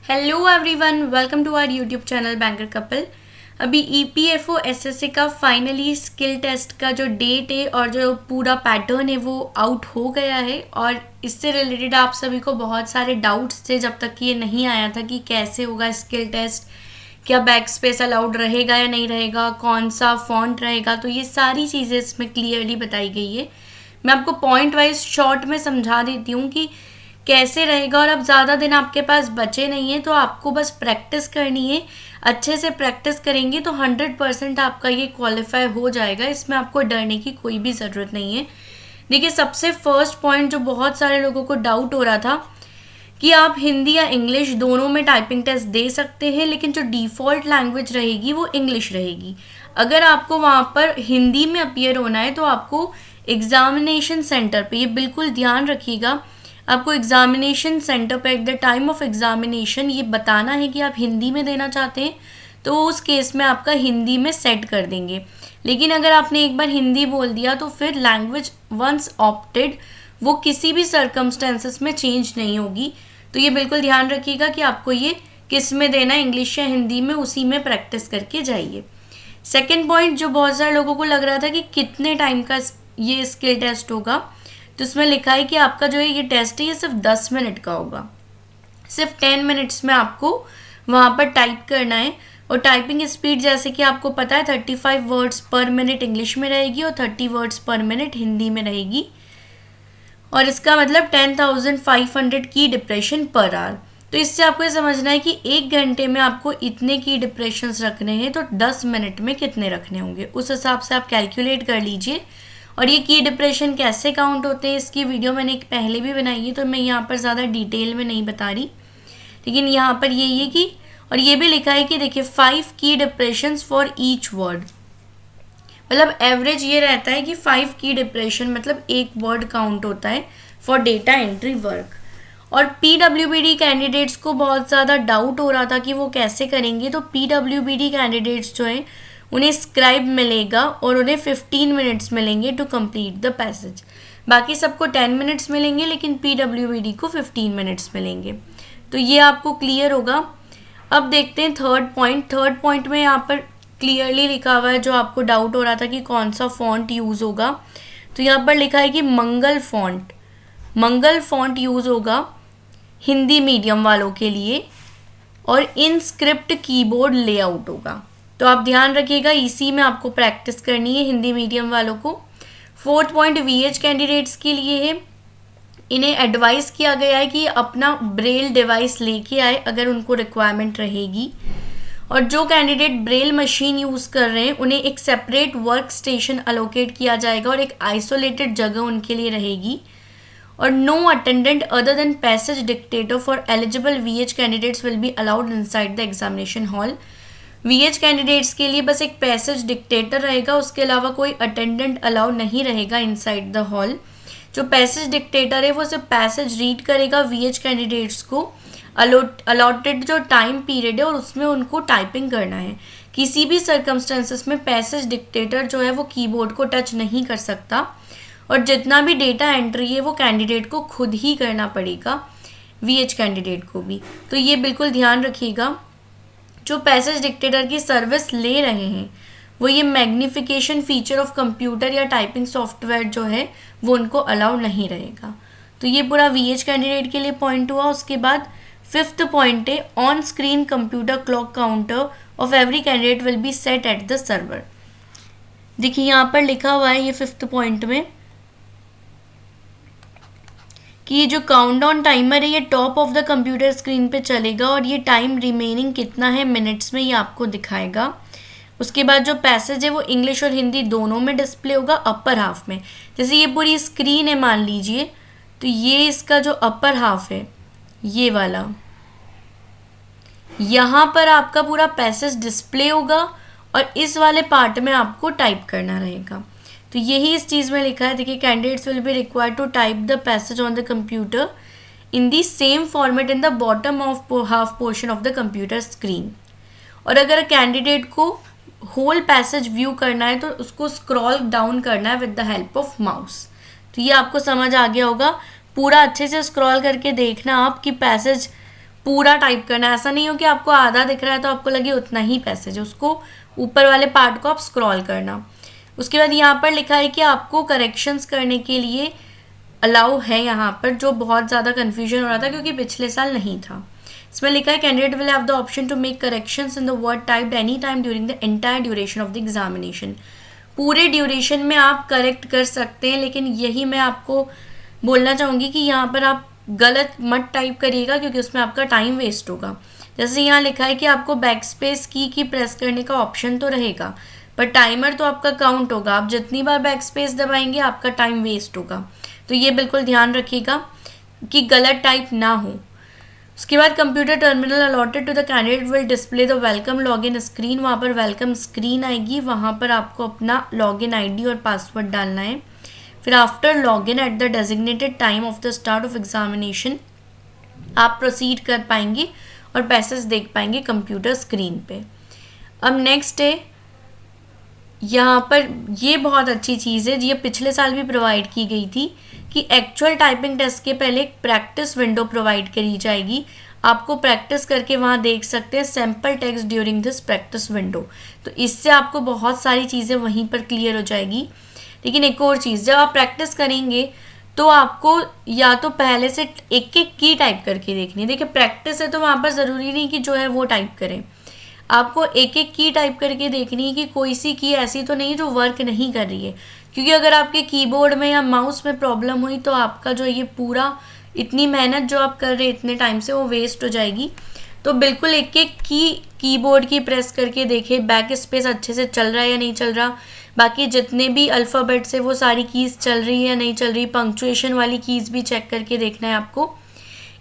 Hello everyone, welcome to our YouTube channel banker couple. अभी EPFO SSC का finally skill test का जो date है और जो पूरा पैटर्न है वो आउट हो गया है। और इससे रिलेटेड आप सभी को बहुत सारे डाउट्स थे जब तक कि ये नहीं आया था कि कैसे होगा स्किल टेस्ट, क्या बैक स्पेस अलाउड रहेगा या नहीं रहेगा, कौन सा फॉन्ट रहेगा। तो ये सारी चीज़ें इसमें क्लियरली बताई गई है। मैं आपको पॉइंट वाइज शॉर्ट में समझा देती हूँ कि कैसे रहेगा। और अब ज़्यादा दिन आपके पास बचे नहीं है, तो आपको बस प्रैक्टिस करनी है। अच्छे से प्रैक्टिस करेंगे तो 100% आपका ये क्वालिफाई हो जाएगा। इसमें आपको डरने की कोई भी ज़रूरत नहीं है। देखिए, सबसे फर्स्ट पॉइंट जो बहुत सारे लोगों को डाउट हो रहा था कि आप हिंदी या इंग्लिश दोनों में टाइपिंग टेस्ट दे सकते हैं, लेकिन जो डिफ़ॉल्ट लैंग्वेज रहेगी वो इंग्लिश रहेगी। अगर आपको वहाँ पर हिंदी में अपीयर होना है तो आपको एग्ज़ामिनेशन सेंटर पे, ये बिल्कुल ध्यान रखिएगा, आपको एग्ज़ामिनेशन सेंटर पर at the time of examination ये बताना है कि आप हिंदी में देना चाहते हैं, तो उस केस में आपका हिंदी में सेट कर देंगे। लेकिन अगर आपने एक बार हिंदी बोल दिया तो फिर लैंग्वेज वंस ऑप्टेड वो किसी भी सर्कमस्टेंसेस में चेंज नहीं होगी। तो ये बिल्कुल ध्यान रखिएगा कि आपको ये किस में देना है, इंग्लिश या हिंदी में, उसी में प्रैक्टिस करके जाइए। सेकेंड पॉइंट जो बहुत सारे लोगों को लग रहा था कि कितने टाइम का ये स्किल टेस्ट होगा, तो इसमें लिखा है कि आपका जो है ये टेस्ट है ये सिर्फ 10 मिनट का होगा। सिर्फ 10 मिनट्स में आपको वहाँ पर टाइप करना है। और टाइपिंग स्पीड जैसे कि आपको पता है 35 वर्ड्स पर मिनट इंग्लिश में रहेगी और 30 वर्ड्स पर मिनट हिंदी में रहेगी। और इसका मतलब 10,500 की डिप्रेशन पर आवर। तो इससे आपको ये समझना है कि 1 घंटे में आपको इतने की डिप्रेशंस रखने हैं, तो 10 मिनट में कितने रखने होंगे, उस हिसाब से आप कैलकुलेट कर लीजिए। और ये की डिप्रेशन कैसे काउंट होते हैं इसकी वीडियो मैंने एक पहले भी बनाई है, तो मैं यहाँ पर ज़्यादा डिटेल में नहीं बता रही। लेकिन यहाँ पर ये कि, और ये भी लिखा है कि देखिए 5 की डिप्रेशंस फॉर ईच वर्ड, मतलब एवरेज ये रहता है कि 5 की डिप्रेशन मतलब एक वर्ड काउंट होता है फॉर डेटा एंट्री वर्क। और पीडब्ल्यूबीडी कैंडिडेट्स को बहुत ज़्यादा डाउट हो रहा था कि वो कैसे करेंगे। तो पीडब्ल्यूबीडी कैंडिडेट्स जो हैं उन्हें स्क्राइब मिलेगा और उन्हें 15 मिनट्स मिलेंगे टू कंप्लीट द पैसेज। बाकी सबको 10 मिनट्स मिलेंगे, लेकिन पीडब्ल्यूबीडी को 15 मिनट्स मिलेंगे। तो ये आपको क्लियर होगा। अब देखते हैं थर्ड पॉइंट में यहाँ पर क्लियरली लिखा हुआ है, जो आपको डाउट हो रहा था कि कौन सा फॉन्ट यूज़ होगा, तो यहाँ पर लिखा है कि मंगल फॉन्ट यूज़ होगा हिंदी मीडियम वालों के लिए, और इन स्क्रिप्ट कीबोर्ड लेआउट होगा। तो आप ध्यान रखिएगा, इसी में आपको प्रैक्टिस करनी है हिंदी मीडियम वालों को। फोर्थ पॉइंट वीएच कैंडिडेट्स के लिए है। इन्हें एडवाइस किया गया है कि अपना ब्रेल डिवाइस लेके आए अगर उनको रिक्वायरमेंट रहेगी। और जो कैंडिडेट ब्रेल मशीन यूज़ कर रहे हैं उन्हें एक सेपरेट वर्क स्टेशन अलोकेट किया जाएगा और एक आइसोलेटेड जगह उनके लिए रहेगी। और no attendant other than passage dictator for eligible VH candidates will be allowed inside the examination hall. VH candidates के लिए बस एक पैसेज डिक्टेटर रहेगा, उसके अलावा कोई अटेंडेंट अलाउ नहीं रहेगा इनसाइड द हॉल। जो पैसेज डिक्टेटर है वो सिर्फ पैसेज रीड करेगा वीएच कैंडिडेट्स को। अलॉटेड जो टाइम पीरियड है और उसमें उनको टाइपिंग करना है। किसी भी सर्कमस्टेंसेस में पैसेज डिक्टेटर जो है वो कीबोर्ड को टच नहीं कर सकता, और जितना भी डेटा एंट्री है वो कैंडिडेट को खुद ही करना पड़ेगा, वीएच कैंडिडेट को भी। तो ये बिल्कुल ध्यान रखिएगा। जो पैसेज डिक्टेटर की सर्विस ले रहे हैं वो ये मैग्निफिकेशन फीचर ऑफ कंप्यूटर या टाइपिंग सॉफ्टवेयर जो है वो उनको अलाउ नहीं रहेगा। तो ये पूरा वीएच कैंडिडेट के लिए पॉइंट हुआ। उसके बाद फिफ्थ पॉइंट है on screen computer clock counter of every candidate will be set at the server. देखिए यहाँ पर लिखा हुआ है ये फिफ्थ पॉइंट में कि ये जो काउंटडाउन टाइमर है ये top of the computer screen पे चलेगा और ये टाइम रिमेनिंग कितना है मिनट्स में ये आपको दिखाएगा। उसके बाद जो पैसेज है वो इंग्लिश और हिंदी दोनों में डिस्प्ले होगा अपर हाफ में। जैसे ये पूरी स्क्रीन है मान लीजिए, तो ये इसका जो अपर हाफ है ये वाला, यहाँ पर आपका पूरा पैसेज डिस्प्ले होगा और इस वाले पार्ट में आपको टाइप करना रहेगा। तो यही इस चीज़ में लिखा है। देखिए, candidates will be required to type the passage on the computer in the same format in the bottom of half portion of the computer screen. और अगर कैंडिडेट को होल पैसेज व्यू करना है तो उसको स्क्रॉल डाउन करना है with the help of mouse. तो ये आपको समझ आ गया होगा। पूरा अच्छे से स्क्रॉल करके देखना आप कि पैसेज पूरा टाइप करना है। ऐसा नहीं हो कि आपको आधा दिख रहा है तो आपको लगे उतना ही पैसेज, उसको ऊपर वाले पार्ट को आप स्क्रॉल करना। उसके बाद यहाँ पर लिखा है कि आपको करेक्शंस करने के लिए अलाउ है यहाँ पर, जो बहुत ज़्यादा कन्फ्यूजन हो रहा था क्योंकि पिछले साल नहीं था। इसमें लिखा है candidate will have the option to make corrections in the word typed any time during the entire duration of the examination. पूरे ड्यूरेशन में आप करेक्ट कर सकते हैं, लेकिन यही मैं आपको बोलना चाहूँगी कि यहाँ पर आप गलत मत टाइप करिएगा क्योंकि उसमें आपका टाइम वेस्ट होगा। जैसे यहाँ लिखा है कि आपको बैक स्पेस की प्रेस करने का ऑप्शन तो रहेगा, पर टाइमर तो आपका काउंट होगा। आप जितनी बार बैक स्पेस दबाएंगे आपका टाइम वेस्ट होगा, तो ये बिल्कुल ध्यान रखिएगा कि गलत टाइप ना हो। उसके बाद computer terminal allotted to the candidate will display the welcome login screen. वहाँ पर वेलकम स्क्रीन आएगी, वहाँ पर आपको अपना लॉगिन आईडी और पासवर्ड डालना है। फिर after login at the designated time of the start of examination आप प्रोसीड कर पाएंगे और पैसेज देख पाएंगे कंप्यूटर स्क्रीन पे। अब नेक्स्ट है यहाँ पर, ये बहुत अच्छी चीज़ है, ये पिछले साल भी प्रोवाइड की गई थी कि एक्चुअल टाइपिंग टेस्ट के पहले एक प्रैक्टिस विंडो प्रोवाइड करी जाएगी। आपको प्रैक्टिस करके वहाँ देख सकते हैं sample text during this practice window, तो इससे आपको बहुत सारी चीज़ें वहीं पर क्लियर हो जाएगी। लेकिन एक और चीज़, जब आप प्रैक्टिस करेंगे तो आपको या तो पहले से एक एक की टाइप करके देखनी है। देखिए प्रैक्टिस है तो वहाँ पर ज़रूरी नहीं कि जो है वो टाइप करें, आपको एक एक की टाइप करके देखनी है कि कोई सी की ऐसी तो नहीं जो वर्क नहीं कर रही है, क्योंकि अगर आपके कीबोर्ड में या माउस में प्रॉब्लम हुई तो आपका जो ये पूरा इतनी मेहनत जो आप कर रहे हैं इतने टाइम से वो वेस्ट हो जाएगी। तो बिल्कुल एक एक कीबोर्ड की प्रेस करके देखें बैक स्पेस अच्छे से चल रहा है या नहीं चल रहा, बाकी जितने भी अल्फ़ाबेट्स है वो सारी कीज़ चल रही है या नहीं चल रही, पंक्चुएशन वाली कीज़ भी चेक करके देखना है आपको।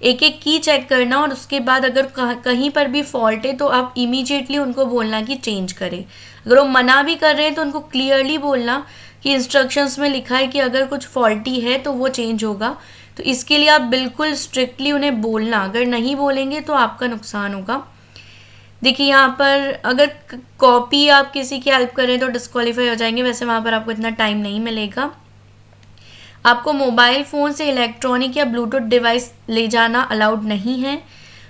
एक एक की चेक करना और उसके बाद अगर कहीं पर भी फॉल्ट है तो आप इमीडिएटली उनको बोलना कि चेंज करें। अगर वो मना भी कर रहे हैं तो उनको क्लियरली बोलना कि इंस्ट्रक्शंस में लिखा है कि अगर कुछ फॉल्टी है तो वो चेंज होगा, तो इसके लिए आप बिल्कुल स्ट्रिक्टली उन्हें बोलना। अगर नहीं बोलेंगे तो आपका नुकसान होगा। देखिए यहाँ पर अगर कॉपी आप किसी की हेल्प करें तो डिस्क्वालीफाई हो जाएंगे, वैसे वहाँ पर आपको इतना टाइम नहीं मिलेगा। आपको मोबाइल फ़ोन से इलेक्ट्रॉनिक या ब्लूटूथ डिवाइस ले जाना अलाउड नहीं है।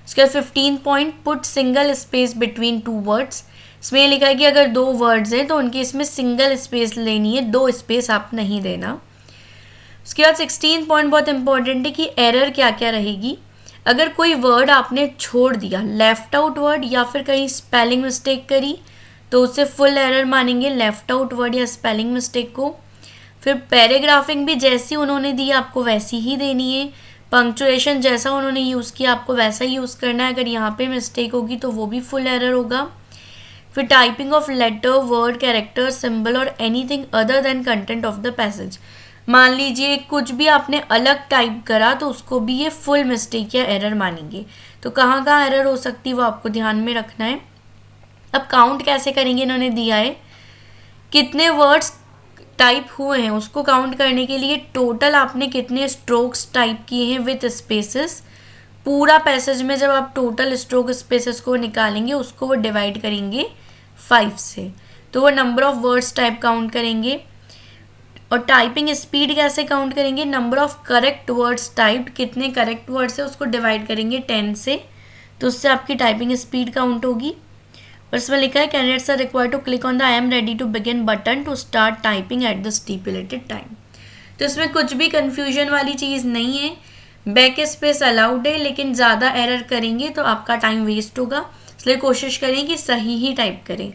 उसके बाद 15 point put single space between two words. इसमें लिखा है कि अगर दो वर्ड्स हैं तो उनकी इसमें सिंगल स्पेस लेनी है, दो स्पेस आप नहीं देना। उसके बाद 16 पॉइंट बहुत इंपॉर्टेंट है कि एरर क्या क्या रहेगी। अगर कोई वर्ड आपने छोड़ दिया, लेफ्ट आउट वर्ड या फिर कहीं स्पेलिंग मिस्टेक करी, तो उसे फुल एरर मानेंगे लेफ्ट आउट वर्ड या स्पेलिंग मिस्टेक को। फिर पैराग्राफिंग भी जैसी उन्होंने दी आपको वैसी ही देनी है। पंक्चुएशन जैसा उन्होंने यूज़ किया आपको वैसा ही यूज़ करना है। अगर यहाँ पे मिस्टेक होगी तो वो भी फुल एरर होगा। फिर typing of letter, word, character, symbol और anything other than content of the passage. मान लीजिए कुछ भी आपने अलग टाइप करा तो उसको भी ये फुल मिस्टेक या एरर मानेंगे। तो कहाँ कहाँ एरर हो सकती है वो आपको ध्यान में रखना है। अब काउंट कैसे करेंगे, इन्होंने दिया है कितने वर्ड्स टाइप हुए हैं, उसको काउंट करने के लिए टोटल आपने कितने स्ट्रोक्स टाइप किए हैं विथ स्पेसेस। पूरा पैसेज में जब आप टोटल स्ट्रोक स्पेसेस को निकालेंगे उसको वो डिवाइड करेंगे 5 से, तो वो number of words type count करेंगे। और टाइपिंग स्पीड कैसे काउंट करेंगे, number of correct words typed, कितने करेक्ट वर्ड्स है उसको डिवाइड करेंगे 10 से, तो उससे आपकी टाइपिंग स्पीड काउंट होगी। और इसमें लिखा है candidates are required to click on the I am ready to begin button to start typing at the stipulated time. तो इसमें कुछ भी कन्फ्यूजन वाली चीज़ नहीं है, बैक स्पेस अलाउड है, लेकिन ज़्यादा एरर करेंगे तो आपका टाइम वेस्ट होगा, इसलिए कोशिश करें कि सही ही टाइप करें।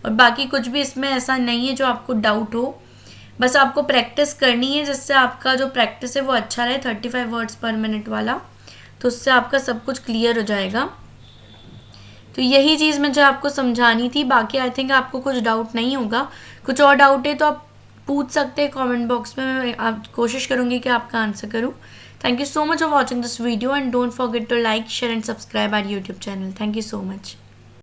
और बाकी कुछ भी इसमें ऐसा नहीं है जो आपको डाउट हो, बस आपको प्रैक्टिस करनी है जिससे आपका जो प्रैक्टिस है वो अच्छा रहे, 35 वर्ड्स पर मिनट वाला, तो उससे आपका सब कुछ क्लियर हो जाएगा। तो यही चीज़ मुझे आपको समझानी थी। बाकी आई थिंक आपको कुछ डाउट नहीं होगा। कुछ और डाउट है तो आप पूछ सकते हैं कमेंट बॉक्स में, मैं आप कोशिश करूँगी कि आपका आंसर करूँ। Thank you so much for watching this video and don't forget to like, share and subscribe our YouTube channel. Thank you so much.